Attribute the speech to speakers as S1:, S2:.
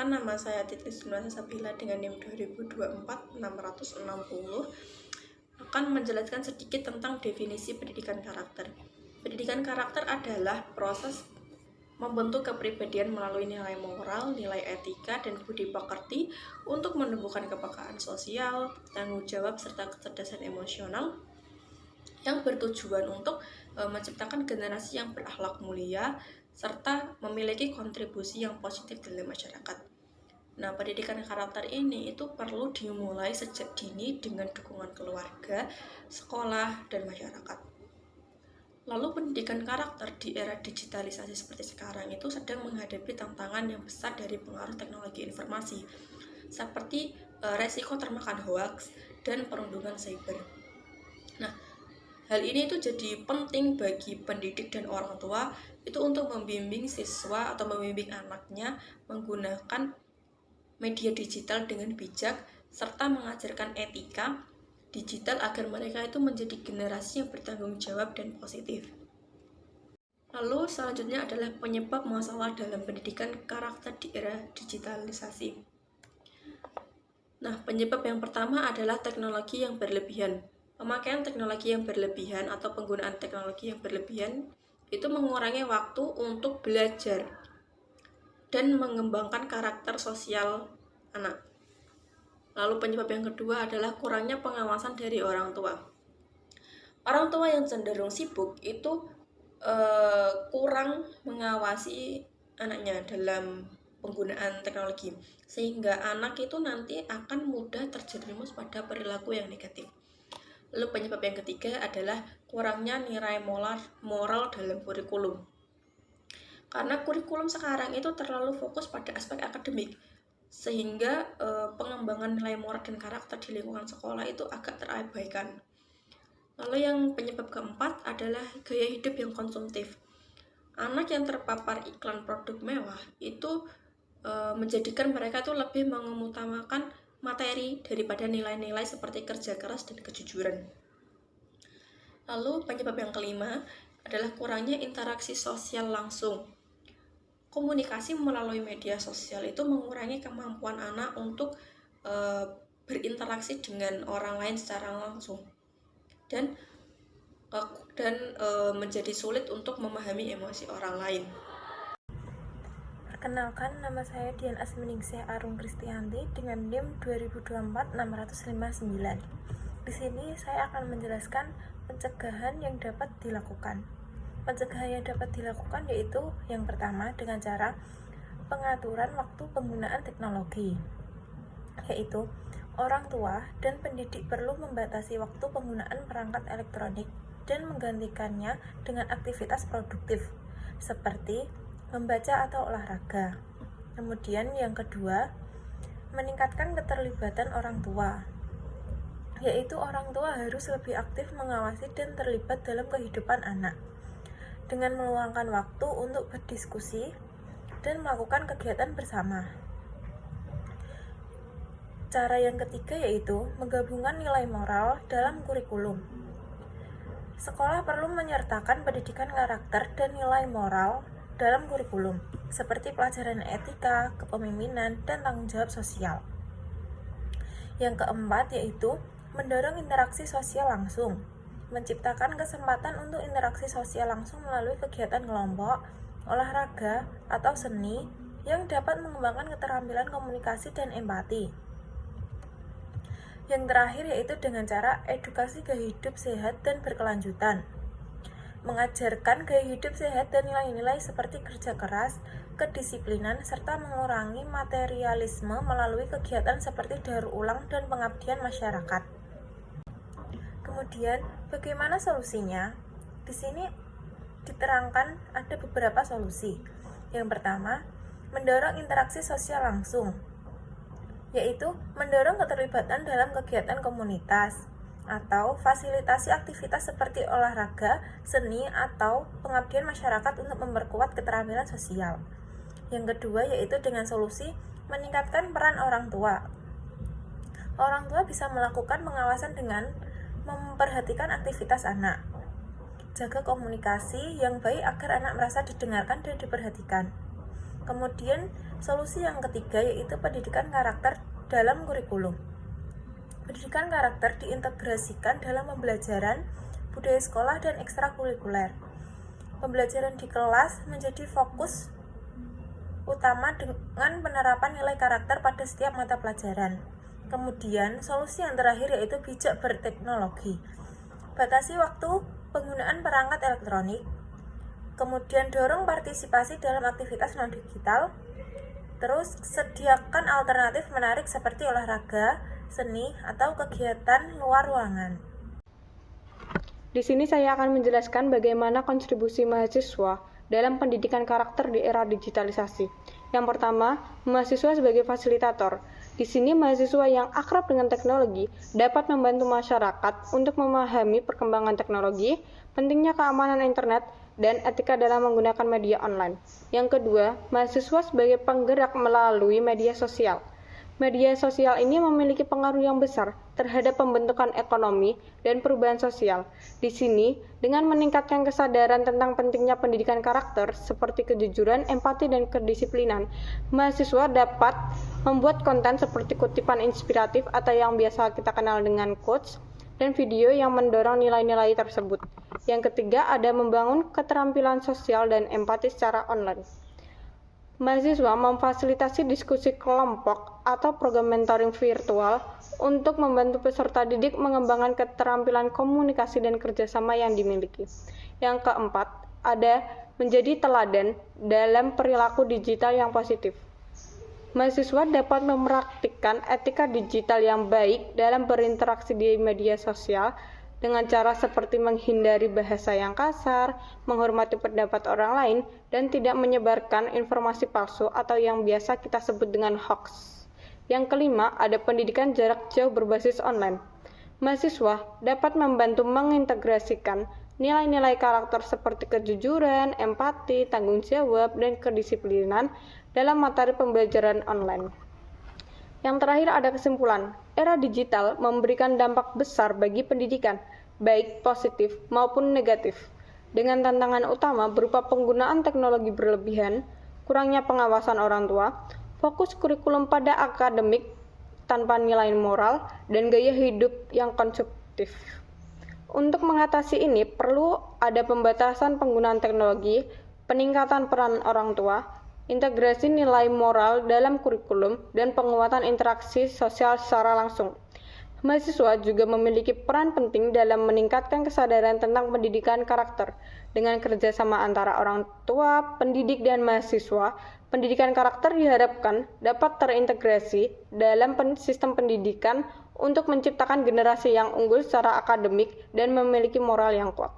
S1: Perkenalkan, nama saya Titris Nurhasa Sabila dengan NIM 2024-660 akan menjelaskan sedikit tentang definisi pendidikan karakter. Pendidikan karakter adalah proses membentuk kepribadian melalui nilai moral, nilai etika, dan budi pekerti untuk menumbuhkan kepekaan sosial, tanggung jawab, serta kecerdasan emosional yang bertujuan untuk menciptakan generasi yang berakhlak mulia serta memiliki kontribusi yang positif dalam masyarakat. Nah, pendidikan karakter ini itu perlu dimulai sejak dini dengan dukungan keluarga, sekolah, dan masyarakat. Lalu pendidikan karakter di era digitalisasi seperti sekarang itu sedang menghadapi tantangan yang besar dari pengaruh teknologi informasi, seperti resiko termakan hoaks dan perundungan cyber. Nah, hal ini itu jadi penting bagi pendidik dan orang tua itu untuk membimbing siswa atau membimbing anaknya menggunakan media digital dengan bijak serta mengajarkan etika digital agar mereka itu menjadi generasi yang bertanggung jawab dan positif. Lalu selanjutnya adalah penyebab masalah dalam pendidikan karakter di era digitalisasi. Nah, penyebab yang pertama adalah teknologi yang berlebihan. Pemakaian teknologi yang berlebihan atau penggunaan teknologi yang berlebihan itu mengurangi waktu untuk belajar dan mengembangkan karakter sosial anak. Lalu penyebab yang kedua adalah kurangnya pengawasan dari orang tua. Orang tua yang cenderung sibuk itu kurang mengawasi anaknya dalam penggunaan teknologi, sehingga anak itu nanti akan mudah terjerumus pada perilaku yang negatif. Lalu penyebab yang ketiga adalah kurangnya nilai moral dalam kurikulum. Karena kurikulum sekarang itu terlalu fokus pada aspek akademik, sehingga pengembangan nilai moral dan karakter di lingkungan sekolah itu agak terabaikan. Lalu yang penyebab keempat adalah gaya hidup yang konsumtif. Anak yang terpapar iklan produk mewah itu menjadikan mereka itu lebih mengutamakan materi daripada nilai-nilai seperti kerja keras dan kejujuran. Lalu penyebab yang kelima adalah kurangnya interaksi sosial langsung. Komunikasi melalui media sosial itu mengurangi kemampuan anak untuk berinteraksi dengan orang lain secara langsung dan menjadi sulit untuk memahami emosi orang lain.
S2: Perkenalkan, nama saya Dian Asminingsih Arung Kristianti dengan NIM 2024-659. Di sini saya akan menjelaskan pencegahan yang dapat dilakukan. Pencegahan yang dapat dilakukan yaitu yang pertama dengan cara pengaturan waktu penggunaan teknologi, yaitu orang tua dan pendidik perlu membatasi waktu penggunaan perangkat elektronik dan menggantikannya dengan aktivitas produktif seperti membaca atau olahraga. Kemudian yang kedua, meningkatkan keterlibatan orang tua, yaitu orang tua harus lebih aktif mengawasi dan terlibat dalam kehidupan anak dengan meluangkan waktu untuk berdiskusi dan melakukan kegiatan bersama. Cara yang ketiga yaitu menggabungkan nilai moral dalam kurikulum. Sekolah perlu menyertakan pendidikan karakter dan nilai moral dalam kurikulum, seperti pelajaran etika, kepemimpinan, dan tanggung jawab sosial. Yang keempat yaitu mendorong interaksi sosial langsung, menciptakan kesempatan untuk interaksi sosial langsung melalui kegiatan kelompok, olahraga, atau seni yang dapat mengembangkan keterampilan komunikasi dan empati. Yang terakhir yaitu dengan cara edukasi gaya hidup sehat dan berkelanjutan, mengajarkan gaya hidup sehat dan nilai-nilai seperti kerja keras, kedisiplinan, serta mengurangi materialisme melalui kegiatan seperti daur ulang dan pengabdian masyarakat. Kemudian, bagaimana solusinya? Di sini diterangkan ada beberapa solusi. Yang pertama, mendorong interaksi sosial langsung, yaitu mendorong keterlibatan dalam kegiatan komunitas atau fasilitasi aktivitas seperti olahraga, seni, atau pengabdian masyarakat untuk memperkuat keterampilan sosial. Yang kedua yaitu dengan solusi meningkatkan peran orang tua. Orang tua bisa melakukan pengawasan dengan memperhatikan aktivitas anak. Jaga komunikasi yang baik agar anak merasa didengarkan dan diperhatikan. Kemudian solusi yang ketiga yaitu pendidikan karakter dalam kurikulum. Pendidikan karakter diintegrasikan dalam pembelajaran budaya sekolah dan ekstrakurikuler. Pembelajaran di kelas menjadi fokus utama dengan penerapan nilai karakter pada setiap mata pelajaran. Kemudian, solusi yang terakhir yaitu bijak berteknologi. Batasi waktu penggunaan perangkat elektronik. Kemudian, dorong partisipasi dalam aktivitas non-digital. Terus, sediakan alternatif menarik seperti olahraga, seni, atau kegiatan luar ruangan.
S3: Di sini saya akan menjelaskan bagaimana kontribusi mahasiswa dalam pendidikan karakter di era digitalisasi. Yang pertama, mahasiswa sebagai fasilitator. Di sini mahasiswa yang akrab dengan teknologi dapat membantu masyarakat untuk memahami perkembangan teknologi, pentingnya keamanan internet, dan etika dalam menggunakan media online. Yang kedua, mahasiswa sebagai penggerak melalui media sosial. Media sosial ini memiliki pengaruh yang besar terhadap pembentukan ekonomi dan perubahan sosial. Di sini, dengan meningkatkan kesadaran tentang pentingnya pendidikan karakter seperti kejujuran, empati, dan kedisiplinan, mahasiswa dapat membuat konten seperti kutipan inspiratif atau yang biasa kita kenal dengan quotes, dan video yang mendorong nilai-nilai tersebut. Yang ketiga, ada membangun keterampilan sosial dan empati secara online. Mahasiswa memfasilitasi diskusi kelompok atau program mentoring virtual untuk membantu peserta didik mengembangkan keterampilan komunikasi dan kerjasama yang dimiliki. Yang keempat, ada menjadi teladan dalam perilaku digital yang positif. Mahasiswa dapat mempraktikkan etika digital yang baik dalam berinteraksi di media sosial dengan cara seperti menghindari bahasa yang kasar, menghormati pendapat orang lain, dan tidak menyebarkan informasi palsu atau yang biasa kita sebut dengan hoax. Yang kelima, ada pendidikan jarak jauh berbasis online. Mahasiswa dapat membantu mengintegrasikan nilai-nilai karakter seperti kejujuran, empati, tanggung jawab, dan kedisiplinan dalam materi pembelajaran online. Yang terakhir ada kesimpulan, era digital memberikan dampak besar bagi pendidikan, baik positif maupun negatif, dengan tantangan utama berupa penggunaan teknologi berlebihan, kurangnya pengawasan orang tua, fokus kurikulum pada akademik tanpa nilai moral, dan gaya hidup yang konsumtif. Untuk mengatasi ini, perlu ada pembatasan penggunaan teknologi, peningkatan peran orang tua, integrasi nilai moral dalam kurikulum, dan penguatan interaksi sosial secara langsung. Mahasiswa juga memiliki peran penting dalam meningkatkan kesadaran tentang pendidikan karakter. Dengan kerjasama antara orang tua, pendidik, dan mahasiswa, pendidikan karakter diharapkan dapat terintegrasi dalam sistem pendidikan untuk menciptakan generasi yang unggul secara akademik dan memiliki moral yang kuat.